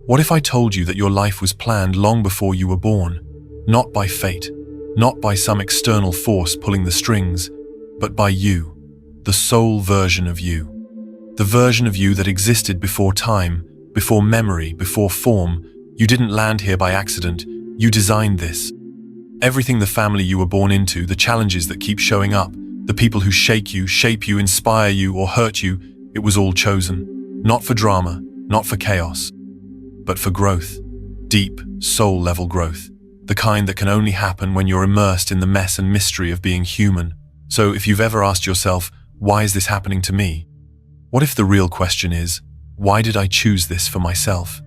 What if I told you that your life was planned long before you were born, not by fate, not by some external force pulling the strings, but by you, the soul version of you, the version of you that existed before time, before memory, before form? You didn't land here by accident, you designed this. Everything the family you were born into, the challenges that keep showing up, the people who shake you, shape you, inspire you, or hurt you, it was all chosen. Not for drama, not for chaos, but for growth. Deep, soul-level growth. The kind that can only happen when you're immersed in the mess and mystery of being human. So if you've ever asked yourself, why is this happening to me? What if the real question is, why did I choose this for myself?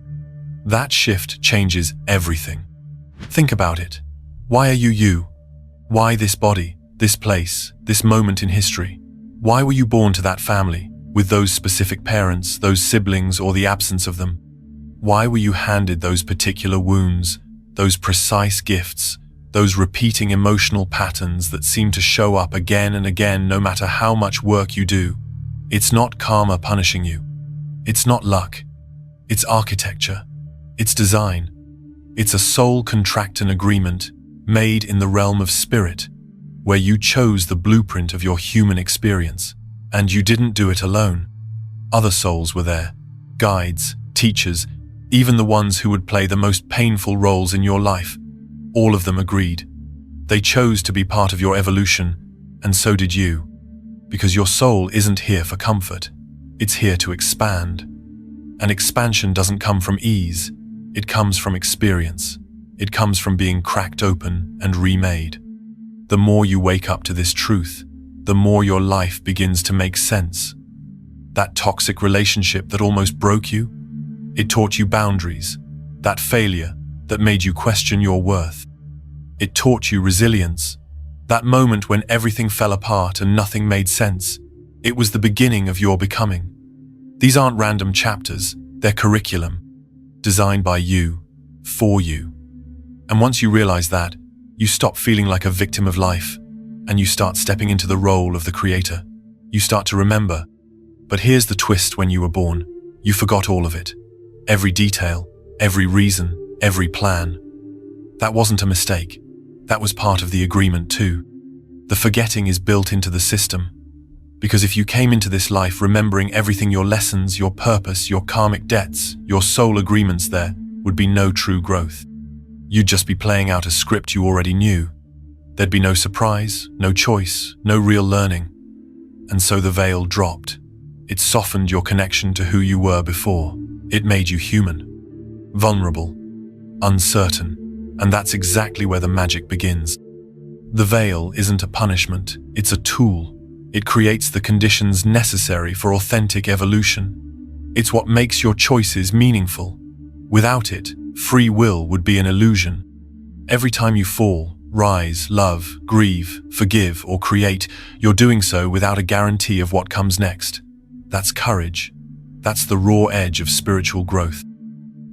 That shift changes everything. Think about it. Why are you you? Why this body, this place, this moment in history? Why were you born to that family, with those specific parents, those siblings, or the absence of them? Why were you handed those particular wounds, those precise gifts, those repeating emotional patterns that seem to show up again and again no matter how much work you do? It's not karma punishing you. It's not luck. It's architecture. It's design. It's a soul contract and agreement made in the realm of spirit, where you chose the blueprint of your human experience. And you didn't do it alone. Other souls were there, guides, teachers, even the ones who would play the most painful roles in your life. All of them agreed. They chose to be part of your evolution, and so did you. Because your soul isn't here for comfort. It's here to expand. And expansion doesn't come from ease. It comes from experience. It comes from being cracked open and remade. The more you wake up to this truth, the more your life begins to make sense. That toxic relationship that almost broke you, it taught you boundaries. That failure that made you question your worth, it taught you resilience. That moment when everything fell apart and nothing made sense, it was the beginning of your becoming. These aren't random chapters, they're curriculum, designed by you, for you. And once you realize that, you stop feeling like a victim of life, and you start stepping into the role of the creator. You start to remember. But here's the twist: when you were born, you forgot all of it. Every detail, every reason, every plan. That wasn't a mistake. That was part of the agreement too. The forgetting is built into the system. Because if you came into this life remembering everything, your lessons, your purpose, your karmic debts, your soul agreements, there would be no true growth. You'd just be playing out a script you already knew. There'd be no surprise, no choice, no real learning. And so the veil dropped. It softened your connection to who you were before. It made you human, vulnerable, uncertain, and that's exactly where the magic begins. The veil isn't a punishment, it's a tool. It creates the conditions necessary for authentic evolution. It's what makes your choices meaningful. Without it, free will would be an illusion. Every time you fall, rise, love, grieve, forgive, or create, you're doing so without a guarantee of what comes next. That's courage. That's the raw edge of spiritual growth.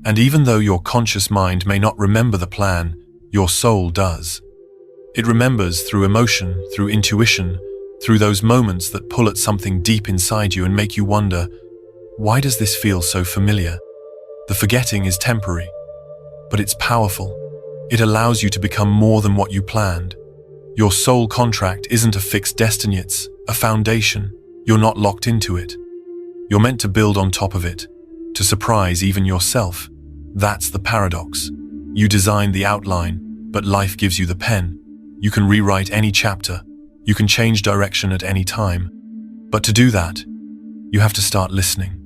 And even though your conscious mind may not remember the plan, your soul does. It remembers through emotion, through intuition, through those moments that pull at something deep inside you and make you wonder, why does this feel so familiar? The forgetting is temporary, but it's powerful. It allows you to become more than what you planned. Your soul contract isn't a fixed destiny, it's a foundation. You're not locked into it. You're meant to build on top of it, to surprise even yourself. That's the paradox. You designed the outline, but life gives you the pen. You can rewrite any chapter. You can change direction at any time. But to do that, you have to start listening.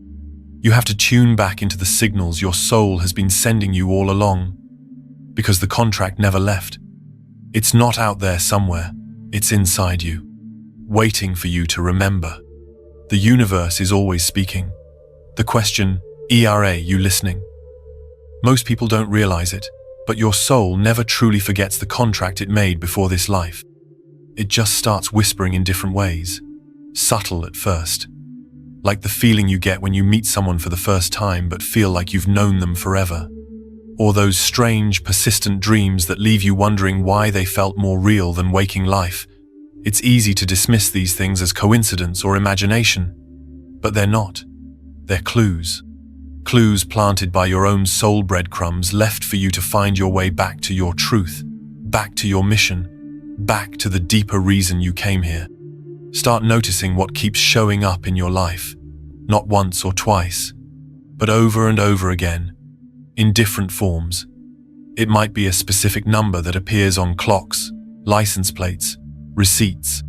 You have to tune back into the signals your soul has been sending you all along. Because the contract never left. It's not out there somewhere. It's inside you, waiting for you to remember. The universe is always speaking. The question, you listening? Most people don't realize it, but your soul never truly forgets the contract it made before this life. It just starts whispering in different ways, subtle at first. Like the feeling you get when you meet someone for the first time but feel like you've known them forever. Or those strange, persistent dreams that leave you wondering why they felt more real than waking life. It's easy to dismiss these things as coincidence or imagination, but they're not. They're clues. clues planted by your own soul breadcrumbs left for you to find your way back to your truth, back to your mission, back to the deeper reason you came here. Start noticing what keeps showing up in your life, not once or twice, but over and over again, in different forms. It might be a specific number that appears on clocks, license plates, receipts.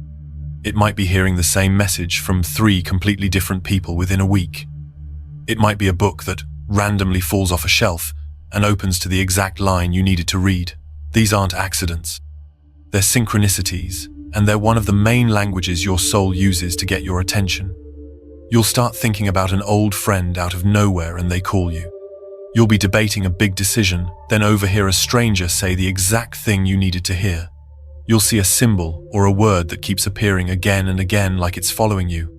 It might be hearing the same message from 3 completely different people within a week. It might be a book that randomly falls off a shelf and opens to the exact line you needed to read. These aren't accidents. They're synchronicities, and they're one of the main languages your soul uses to get your attention. You'll start thinking about an old friend out of nowhere and they call you. You'll be debating a big decision, then overhear a stranger say the exact thing you needed to hear. You'll see a symbol or a word that keeps appearing again and again like it's following you.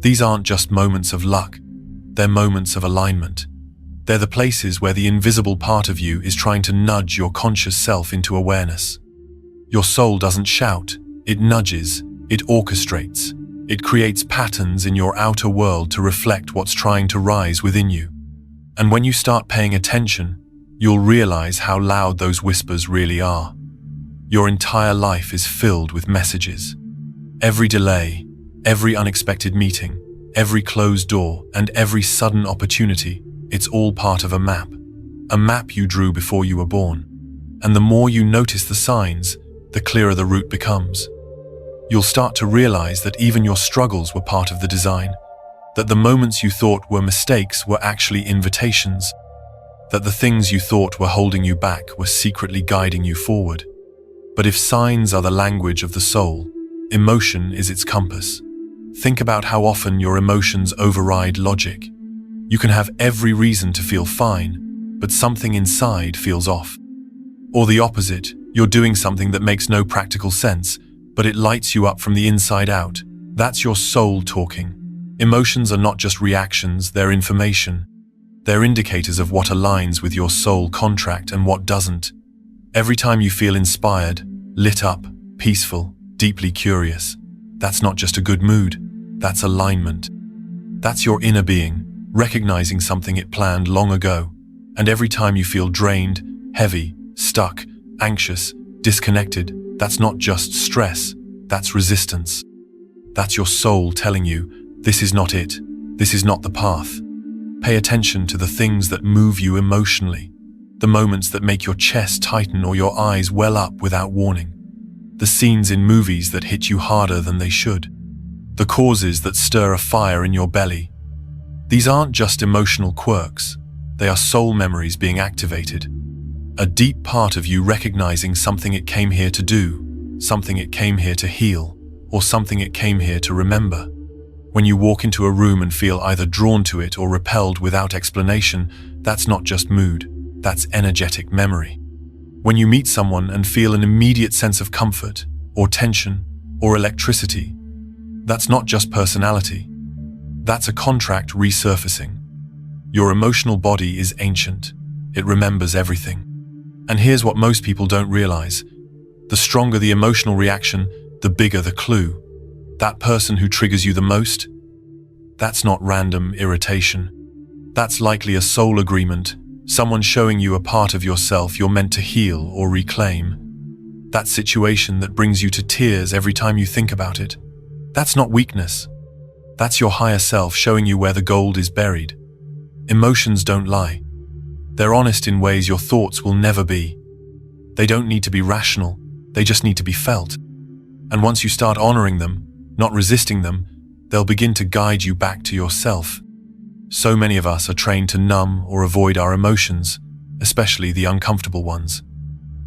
These aren't just moments of luck. They're moments of alignment. They're the places where the invisible part of you is trying to nudge your conscious self into awareness. Your soul doesn't shout, it nudges, it orchestrates. It creates patterns in your outer world to reflect what's trying to rise within you. And when you start paying attention, you'll realize how loud those whispers really are. Your entire life is filled with messages. Every delay, every unexpected meeting, every closed door, and every sudden opportunity, it's all part of a map you drew before you were born. And the more you notice the signs, the clearer the route becomes. You'll start to realize that even your struggles were part of the design, that the moments you thought were mistakes were actually invitations, that the things you thought were holding you back were secretly guiding you forward. But if signs are the language of the soul, emotion is its compass. Think about how often your emotions override logic. You can have every reason to feel fine, but something inside feels off. Or the opposite, you're doing something that makes no practical sense, but it lights you up from the inside out. That's your soul talking. Emotions are not just reactions, they're information. They're indicators of what aligns with your soul contract and what doesn't. Every time you feel inspired, lit up, peaceful, deeply curious, that's not just a good mood, that's alignment. That's your inner being, recognizing something it planned long ago. And every time you feel drained, heavy, stuck, anxious, disconnected, that's not just stress, that's resistance. That's your soul telling you, this is not it, this is not the path. Pay attention to the things that move you emotionally, the moments that make your chest tighten or your eyes well up without warning, the scenes in movies that hit you harder than they should, the causes that stir a fire in your belly. These aren't just emotional quirks, they are soul memories being activated. A deep part of you recognizing something it came here to do, something it came here to heal, or something it came here to remember. When you walk into a room and feel either drawn to it or repelled without explanation, that's not just mood, that's energetic memory. When you meet someone and feel an immediate sense of comfort, or tension, or electricity, that's not just personality, that's a contract resurfacing. Your emotional body is ancient, it remembers everything. And here's what most people don't realize. The stronger the emotional reaction, the bigger the clue. That person who triggers you the most, that's not random irritation. That's likely a soul agreement, someone showing you a part of yourself you're meant to heal or reclaim. That situation that brings you to tears every time you think about it. That's not weakness. That's your higher self showing you where the gold is buried. Emotions don't lie. They're honest in ways your thoughts will never be. They don't need to be rational, they just need to be felt. And once you start honoring them, not resisting them, they'll begin to guide you back to yourself. So many of us are trained to numb or avoid our emotions, especially the uncomfortable ones.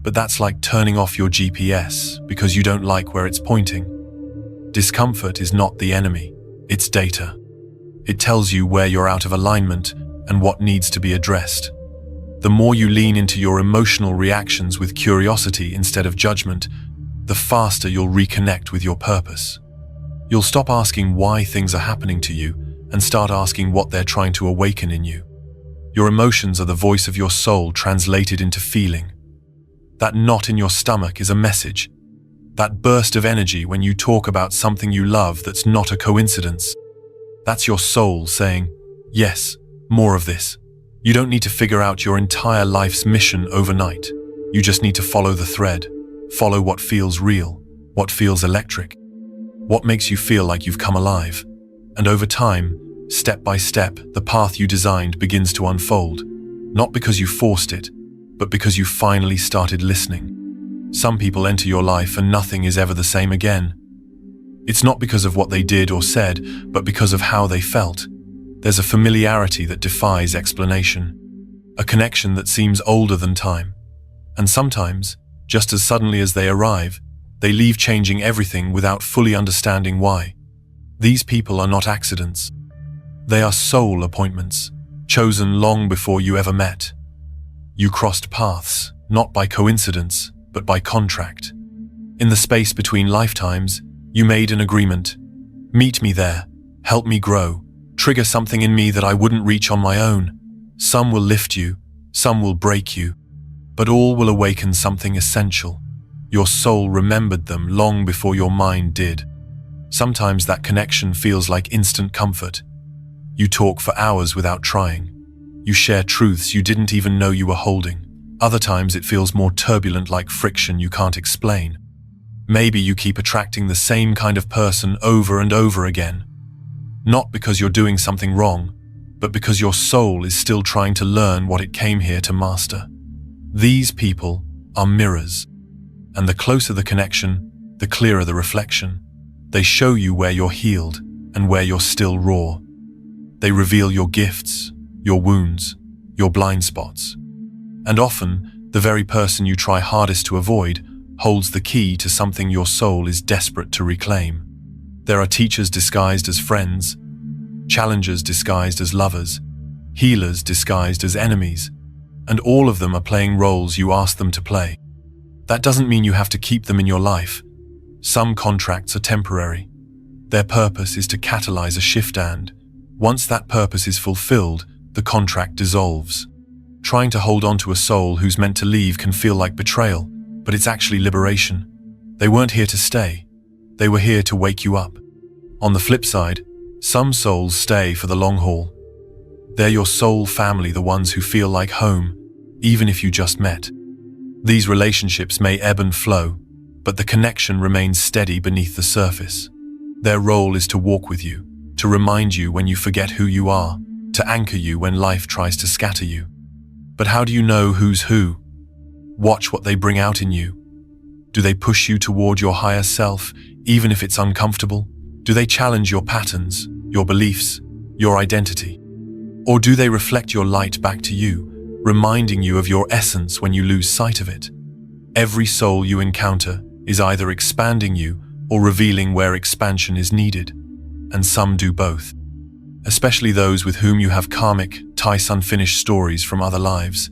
But that's like turning off your GPS because you don't like where it's pointing. Discomfort is not the enemy, it's data. It tells you where you're out of alignment and what needs to be addressed. The more you lean into your emotional reactions with curiosity instead of judgment, the faster you'll reconnect with your purpose. You'll stop asking why things are happening to you and start asking what they're trying to awaken in you. Your emotions are the voice of your soul translated into feeling. That knot in your stomach is a message. That burst of energy when you talk about something you love that's not a coincidence. That's your soul saying, yes, more of this, You don't need to figure out your entire life's mission overnight. You just need to follow the thread, follow what feels real, what feels electric, what makes you feel like you've come alive. And over time, step by step, the path you designed begins to unfold, not because you forced it, but because you finally started listening. Some people enter your life and nothing is ever the same again. It's not because of what they did or said, but because of how they felt. There's a familiarity that defies explanation, a connection that seems older than time. And sometimes, just as suddenly as they arrive, they leave changing everything without fully understanding why. These people are not accidents. They are soul appointments, chosen long before you ever met. You crossed paths, not by coincidence, but by contract. In the space between lifetimes, you made an agreement. Meet me there, help me grow, trigger something in me that I wouldn't reach on my own. Some will lift you, some will break you, but all will awaken something essential. Your soul remembered them long before your mind did. Sometimes that connection feels like instant comfort. You talk for hours without trying. You share truths you didn't even know you were holding. Other times it feels more turbulent, like friction you can't explain. Maybe you keep attracting the same kind of person over and over again. Not because you're doing something wrong, but because your soul is still trying to learn what it came here to master. These people are mirrors. And the closer the connection, the clearer the reflection. They show you where you're healed and where you're still raw. They reveal your gifts, your wounds, your blind spots. And often, the very person you try hardest to avoid holds the key to something your soul is desperate to reclaim. There are teachers disguised as friends, challengers disguised as lovers, healers disguised as enemies, and all of them are playing roles you ask them to play. That doesn't mean you have to keep them in your life. Some contracts are temporary. Their purpose is to catalyze a shift, and once that purpose is fulfilled, the contract dissolves. Trying to hold on to a soul who's meant to leave can feel like betrayal, but it's actually liberation. They weren't here to stay. They were here to wake you up. On the flip side, some souls stay for the long haul. They're your soul family, the ones who feel like home, even if you just met. These relationships may ebb and flow, but the connection remains steady beneath the surface. Their role is to walk with you, to remind you when you forget who you are, to anchor you when life tries to scatter you. But how do you know who's who? Watch what they bring out in you. Do they push you toward your higher self, even if it's uncomfortable? Do they challenge your patterns, your beliefs, your identity? Or do they reflect your light back to you, reminding you of your essence when you lose sight of it? Every soul you encounter is either expanding you or revealing where expansion is needed, and some do both. Especially those with whom you have karmic, tight, unfinished stories from other lives.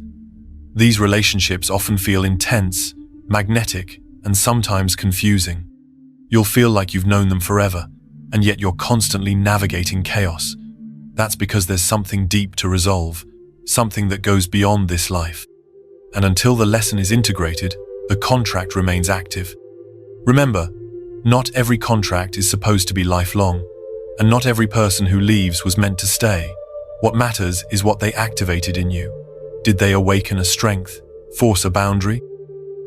These relationships often feel intense, magnetic, and sometimes confusing. You'll feel like you've known them forever, and yet you're constantly navigating chaos. That's because there's something deep to resolve, something that goes beyond this life. And until the lesson is integrated, the contract remains active. Remember, not every contract is supposed to be lifelong, and not every person who leaves was meant to stay. What matters is what they activated in you. Did they awaken a strength, force a boundary,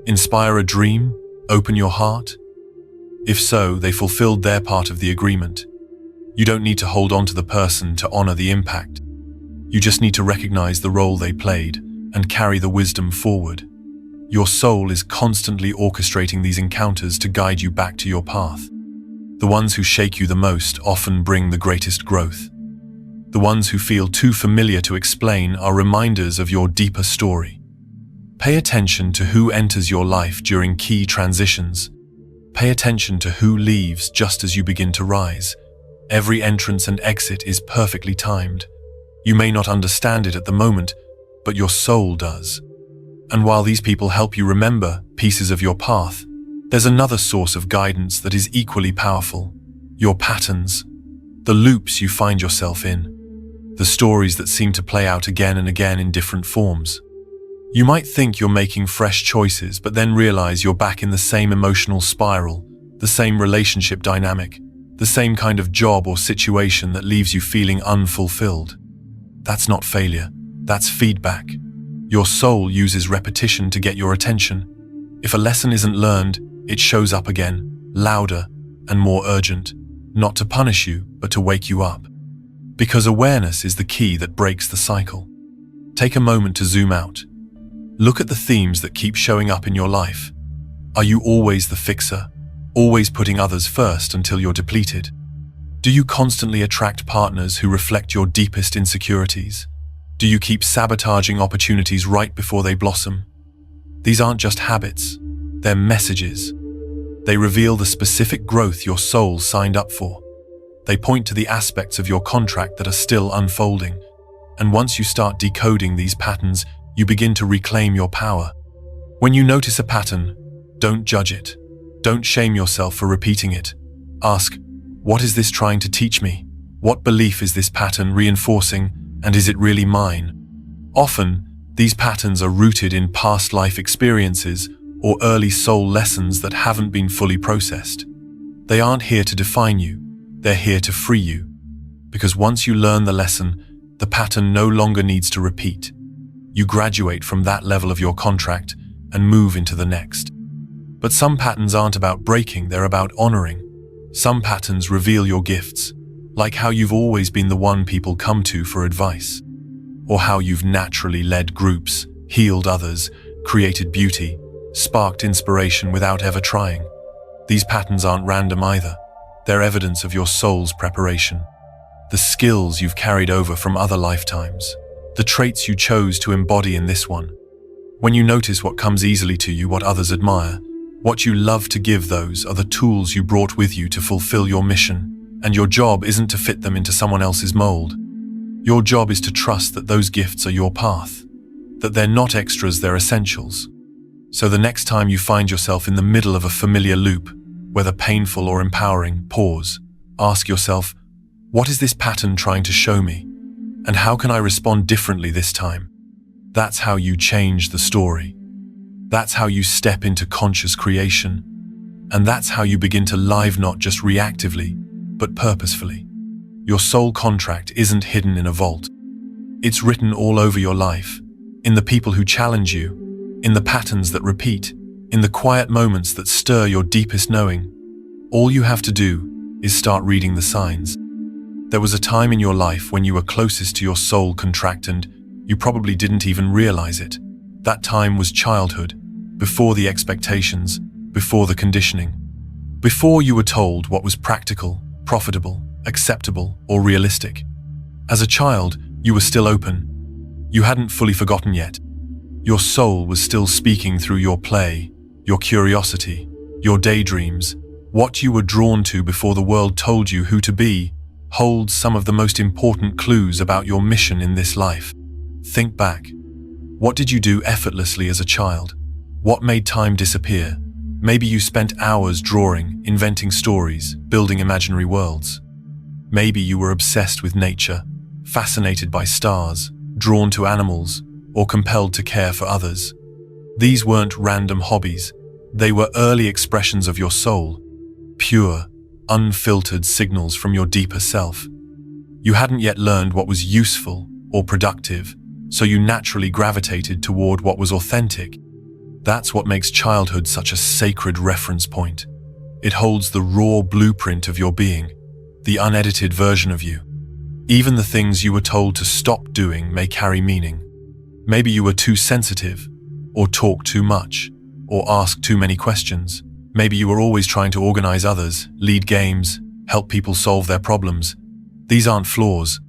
inspire a dream, open your heart? If so, they fulfilled their part of the agreement. You don't need to hold on to the person to honor the impact. You just need to recognize the role they played and carry the wisdom forward. Your soul is constantly orchestrating these encounters to guide you back to your path. The ones who shake you the most often bring the greatest growth. The ones who feel too familiar to explain are reminders of your deeper story. Pay attention to who enters your life during key transitions. Pay attention to who leaves just as you begin to rise. Every entrance and exit is perfectly timed. You may not understand it at the moment, but your soul does. And while these people help you remember pieces of your path, there's another source of guidance that is equally powerful: your patterns, the loops you find yourself in, the stories that seem to play out again and again in different forms. You might think you're making fresh choices, but then realize you're back in the same emotional spiral, the same relationship dynamic, the same kind of job or situation that leaves you feeling unfulfilled. That's not failure. That's feedback. Your soul uses repetition to get your attention. If a lesson isn't learned, it shows up again, louder and more urgent, not to punish you, but to wake you up. Because awareness is the key that breaks the cycle. Take a moment to zoom out. Look at the themes that keep showing up in your life. Are you always the fixer, always putting others first until you're depleted? Do you constantly attract partners who reflect your deepest insecurities? Do you keep sabotaging opportunities right before they blossom? These aren't just habits, they're messages. They reveal the specific growth your soul signed up for. They point to the aspects of your contract that are still unfolding. And once you start decoding these patterns, you begin to reclaim your power. When you notice a pattern, don't judge it. Don't shame yourself for repeating it. Ask, what is this trying to teach me? What belief is this pattern reinforcing, and is it really mine? Often, these patterns are rooted in past life experiences or early soul lessons that haven't been fully processed. They aren't here to define you, they're here to free you. Because once you learn the lesson, the pattern no longer needs to repeat. You graduate from that level of your contract and move into the next. But some patterns aren't about breaking, they're about honoring. Some patterns reveal your gifts, like how you've always been the one people come to for advice, or how you've naturally led groups, healed others, created beauty, sparked inspiration without ever trying. These patterns aren't random either. They're evidence of your soul's preparation. The skills you've carried over from other lifetimes. The traits you chose to embody in this one. When you notice what comes easily to you, what others admire, what you love to give, those are the tools you brought with you to fulfill your mission. And your job isn't to fit them into someone else's mold. Your job is to trust that those gifts are your path, that they're not extras, they're essentials. So the next time you find yourself in the middle of a familiar loop, whether painful or empowering, pause. Ask yourself, what is this pattern trying to show me? And how can I respond differently this time? That's how you change the story. That's how you step into conscious creation. And that's how you begin to live not just reactively, but purposefully. Your soul contract isn't hidden in a vault. It's written all over your life, in the people who challenge you, in the patterns that repeat, in the quiet moments that stir your deepest knowing. All you have to do is start reading the signs. There was a time in your life when you were closest to your soul contract and you probably didn't even realize it. That time was childhood, before the expectations, before the conditioning. Before you were told what was practical, profitable, acceptable, or realistic. As a child, you were still open. You hadn't fully forgotten yet. Your soul was still speaking through your play, your curiosity, your daydreams. What you were drawn to before the world told you who to be holds some of the most important clues about your mission in this life. Think back. What did you do effortlessly as a child? What made time disappear? Maybe you spent hours drawing, inventing stories, building imaginary worlds. Maybe you were obsessed with nature, fascinated by stars, drawn to animals, or compelled to care for others. These weren't random hobbies. They were early expressions of your soul, pure, unfiltered signals from your deeper self. You hadn't yet learned what was useful or productive, so you naturally gravitated toward what was authentic. That's what makes childhood such a sacred reference point. It holds the raw blueprint of your being, the unedited version of you. Even the things you were told to stop doing may carry meaning. Maybe you were too sensitive, or talked too much, or asked too many questions. Maybe you were always trying to organize others, lead games, help people solve their problems. These aren't flaws.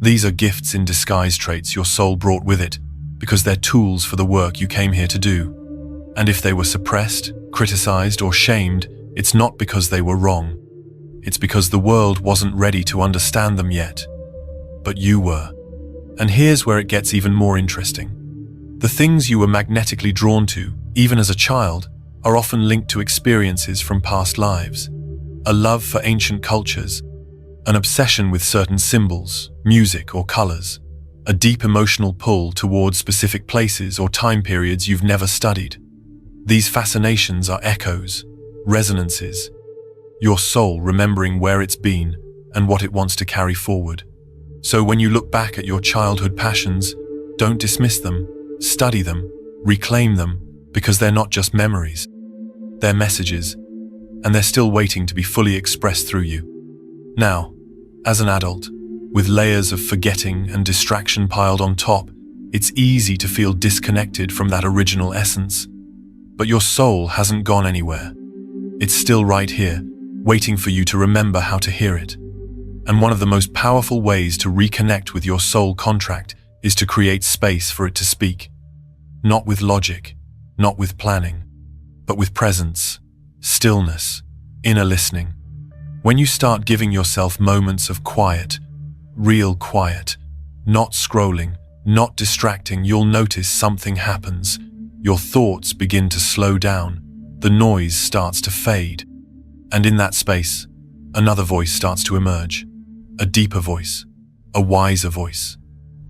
These are gifts in disguise, traits your soul brought with it, because they're tools for the work you came here to do. And if they were suppressed, criticized, or shamed, it's not because they were wrong. It's because the world wasn't ready to understand them yet. But you were. And here's where it gets even more interesting. The things you were magnetically drawn to, even as a child, are often linked to experiences from past lives. A love for ancient cultures, an obsession with certain symbols, music, or colors, a deep emotional pull towards specific places or time periods you've never studied. These fascinations are echoes, resonances, your soul remembering where it's been and what it wants to carry forward. So when you look back at your childhood passions, Don't dismiss them, study them, reclaim them, because they're not just memories. They're messages, and they're still waiting to be fully expressed through you. Now, as an adult, with layers of forgetting and distraction piled on top, it's easy to feel disconnected from that original essence. But your soul hasn't gone anywhere. It's still right here, waiting for you to remember how to hear it. And one of the most powerful ways to reconnect with your soul contract is to create space for it to speak. Not with logic, not with planning, but with presence, stillness, inner listening. When you start giving yourself moments of quiet, real quiet, not scrolling, not distracting, you'll notice something happens. Your thoughts begin to slow down, the noise starts to fade. And in that space, another voice starts to emerge. A deeper voice, a wiser voice.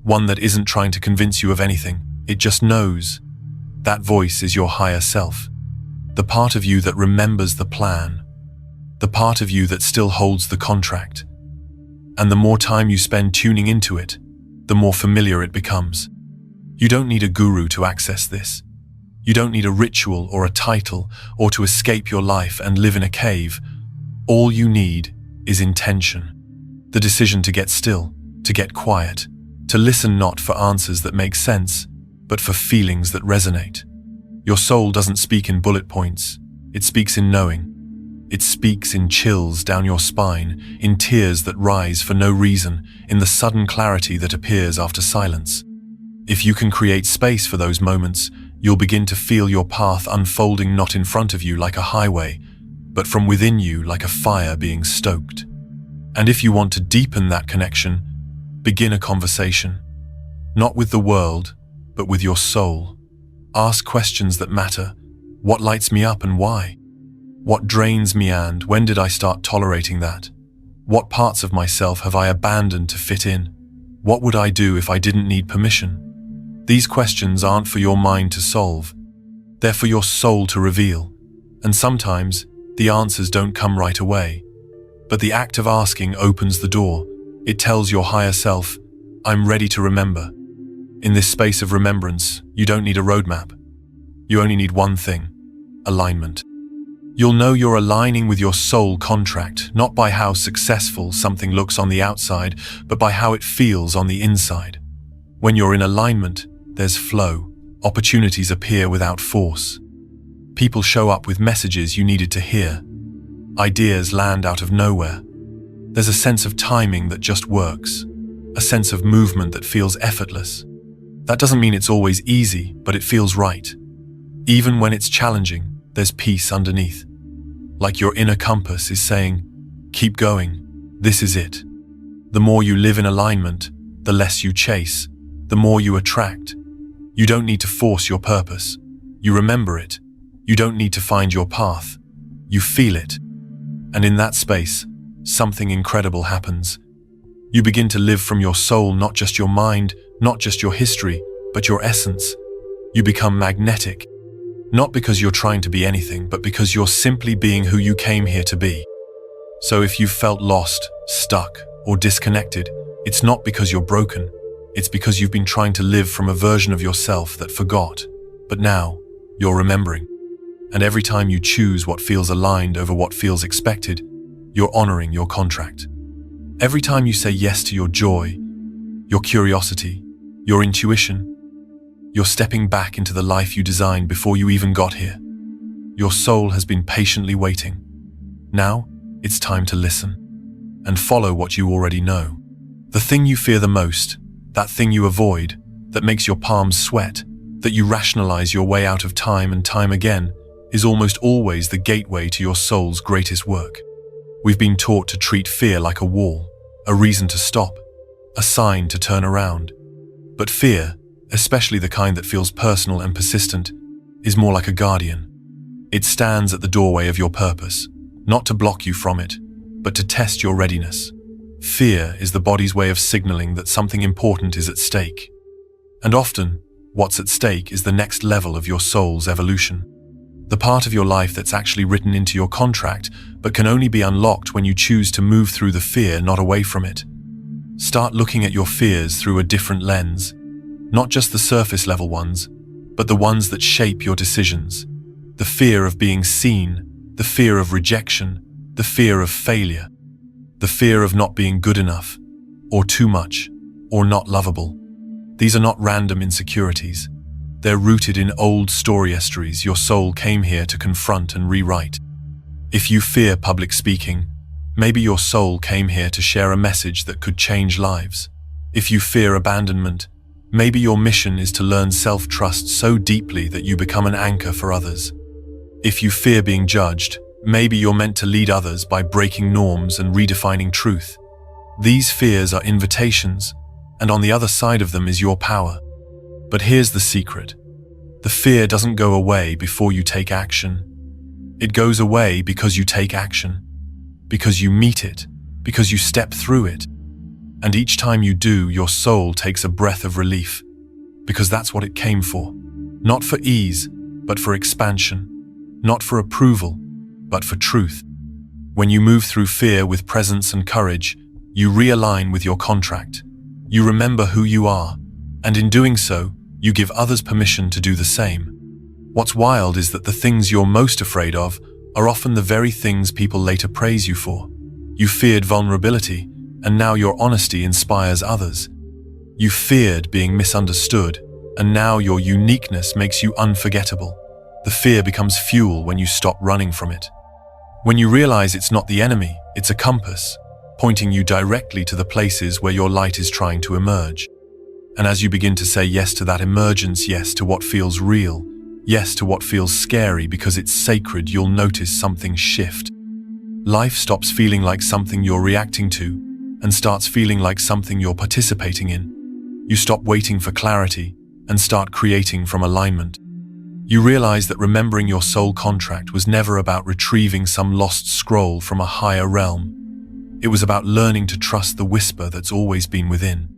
One that isn't trying to convince you of anything, it just knows. That voice is your higher self. The part of you that remembers the plan. The part of you that still holds the contract. And the more time you spend tuning into it, the more familiar it becomes. You don't need a guru to access this. You don't need a ritual or a title or to escape your life and live in a cave. All you need is intention. The decision to get still, to get quiet, to listen not for answers that make sense, but for feelings that resonate. Your soul doesn't speak in bullet points. It speaks in knowing. It speaks in chills down your spine, in tears that rise for no reason, in the sudden clarity that appears after silence. If you can create space for those moments, you'll begin to feel your path unfolding not in front of you like a highway, but from within you like a fire being stoked. And if you want to deepen that connection, begin a conversation. Not with the world, but with your soul. Ask questions that matter. What lights me up and why? What drains me and when did I start tolerating that? What parts of myself have I abandoned to fit in? What would I do if I didn't need permission? These questions aren't for your mind to solve. They're for your soul to reveal. And sometimes, the answers don't come right away. But the act of asking opens the door. It tells your higher self, I'm ready to remember. In this space of remembrance, you don't need a roadmap. You only need one thing, alignment. You'll know you're aligning with your soul contract, not by how successful something looks on the outside, but by how it feels on the inside. When you're in alignment, there's flow. Opportunities appear without force. People show up with messages you needed to hear. Ideas land out of nowhere. There's a sense of timing that just works. A sense of movement that feels effortless. That doesn't mean it's always easy, but it feels right. Even when it's challenging, there's peace underneath. Like your inner compass is saying, keep going, this is it. The more you live in alignment, the less you chase, the more you attract. You don't need to force your purpose. You remember it. You don't need to find your path. You feel it. And in that space, something incredible happens. You begin to live from your soul, not just your mind, not just your history, but your essence. You become magnetic. Not because you're trying to be anything, but because you're simply being who you came here to be. So if you've felt lost, stuck, or disconnected, it's not because you're broken. It's because you've been trying to live from a version of yourself that forgot. But now, you're remembering. And every time you choose what feels aligned over what feels expected, you're honoring your contract. Every time you say yes to your joy, your curiosity, your intuition, you're stepping back into the life you designed before you even got here. Your soul has been patiently waiting. Now, it's time to listen and follow what you already know. The thing you fear the most, that thing you avoid, that makes your palms sweat, that you rationalize your way out of time and time again, is almost always the gateway to your soul's greatest work. We've been taught to treat fear like a wall, a reason to stop, a sign to turn around. But fear, especially the kind that feels personal and persistent, is more like a guardian. It stands at the doorway of your purpose, not to block you from it, but to test your readiness. Fear is the body's way of signaling that something important is at stake. And often, what's at stake is the next level of your soul's evolution. The part of your life that's actually written into your contract, but can only be unlocked when you choose to move through the fear, not away from it. Start looking at your fears through a different lens. Not just the surface level ones, but the ones that shape your decisions. The fear of being seen, the fear of rejection, the fear of failure, the fear of not being good enough, or too much, or not lovable. These are not random insecurities. They're rooted in old story histories your soul came here to confront and rewrite. If you fear public speaking, maybe your soul came here to share a message that could change lives. If you fear abandonment, maybe your mission is to learn self-trust so deeply that you become an anchor for others. If you fear being judged, maybe you're meant to lead others by breaking norms and redefining truth. These fears are invitations, and on the other side of them is your power. But here's the secret. The fear doesn't go away before you take action. It goes away because you take action, because you meet it, because you step through it. And each time you do, your soul takes a breath of relief, because that's what it came for. Not for ease, but for expansion. Not for approval, but for truth. When you move through fear with presence and courage, you realign with your contract. You remember who you are, and in doing so, you give others permission to do the same. What's wild is that the things you're most afraid of are often the very things people later praise you for. You feared vulnerability, and now your honesty inspires others. You feared being misunderstood, and now your uniqueness makes you unforgettable. The fear becomes fuel when you stop running from it. When you realize it's not the enemy, it's a compass, pointing you directly to the places where your light is trying to emerge. And as you begin to say yes to that emergence, yes to what feels real, yes to what feels scary because it's sacred, you'll notice something shift. Life stops feeling like something you're reacting to and starts feeling like something you're participating in. You stop waiting for clarity and start creating from alignment. You realize that remembering your soul contract was never about retrieving some lost scroll from a higher realm. It was about learning to trust the whisper that's always been within.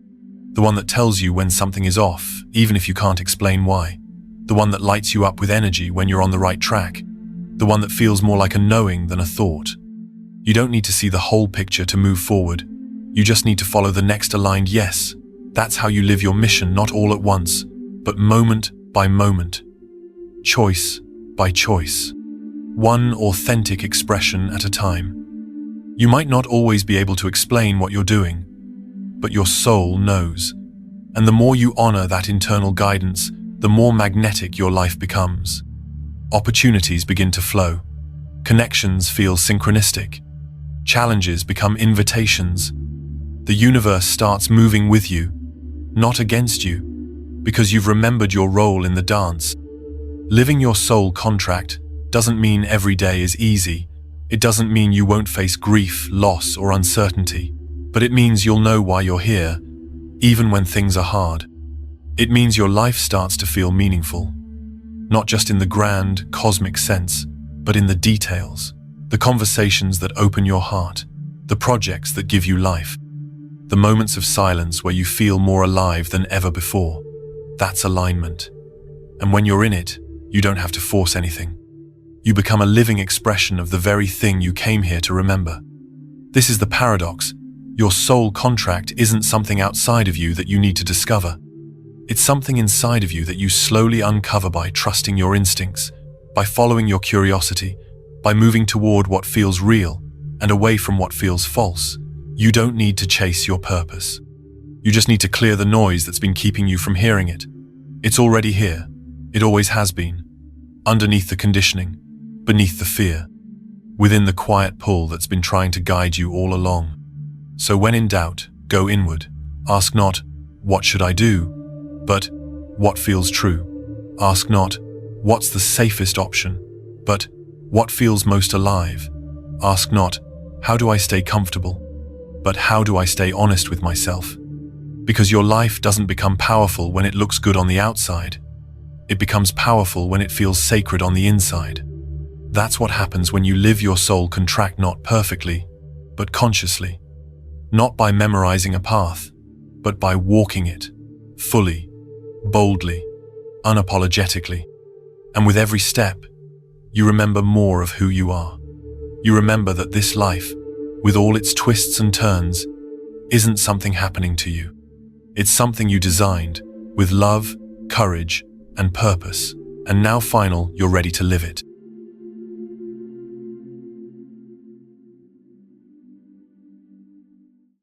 The one that tells you when something is off, even if you can't explain why. The one that lights you up with energy when you're on the right track. The one that feels more like a knowing than a thought. You don't need to see the whole picture to move forward. You just need to follow the next aligned yes. That's how you live your mission, not all at once, but moment by moment. Choice by choice. One authentic expression at a time. You might not always be able to explain what you're doing, but your soul knows. And the more you honor that internal guidance, the more magnetic your life becomes. Opportunities begin to flow. Connections feel synchronistic. Challenges become invitations. The universe starts moving with you, not against you, because you've remembered your role in the dance. Living your soul contract doesn't mean every day is easy. It doesn't mean you won't face grief, loss, or uncertainty. But it means you'll know why you're here, even when things are hard. It means your life starts to feel meaningful. Not just in the grand, cosmic sense, but in the details. The conversations that open your heart. The projects that give you life. The moments of silence where you feel more alive than ever before. That's alignment. And when you're in it, you don't have to force anything. You become a living expression of the very thing you came here to remember. This is the paradox. Your soul contract isn't something outside of you that you need to discover. It's something inside of you that you slowly uncover by trusting your instincts, by following your curiosity, by moving toward what feels real and away from what feels false. You don't need to chase your purpose. You just need to clear the noise that's been keeping you from hearing it. It's already here. It always has been. Underneath the conditioning, beneath the fear, within the quiet pull that's been trying to guide you all along. So when in doubt, go inward. Ask not, what should I do? But, what feels true? Ask not, what's the safest option? But, what feels most alive? Ask not, how do I stay comfortable? But how do I stay honest with myself? Because your life doesn't become powerful when it looks good on the outside. It becomes powerful when it feels sacred on the inside. That's what happens when you live your soul contract not perfectly, but consciously. Not by memorizing a path, but by walking it, fully, boldly, unapologetically. And with every step, you remember more of who you are. You remember that this life, with all its twists and turns, isn't something happening to you. It's something you designed, with love, courage, and purpose. And now final, you're ready to live it.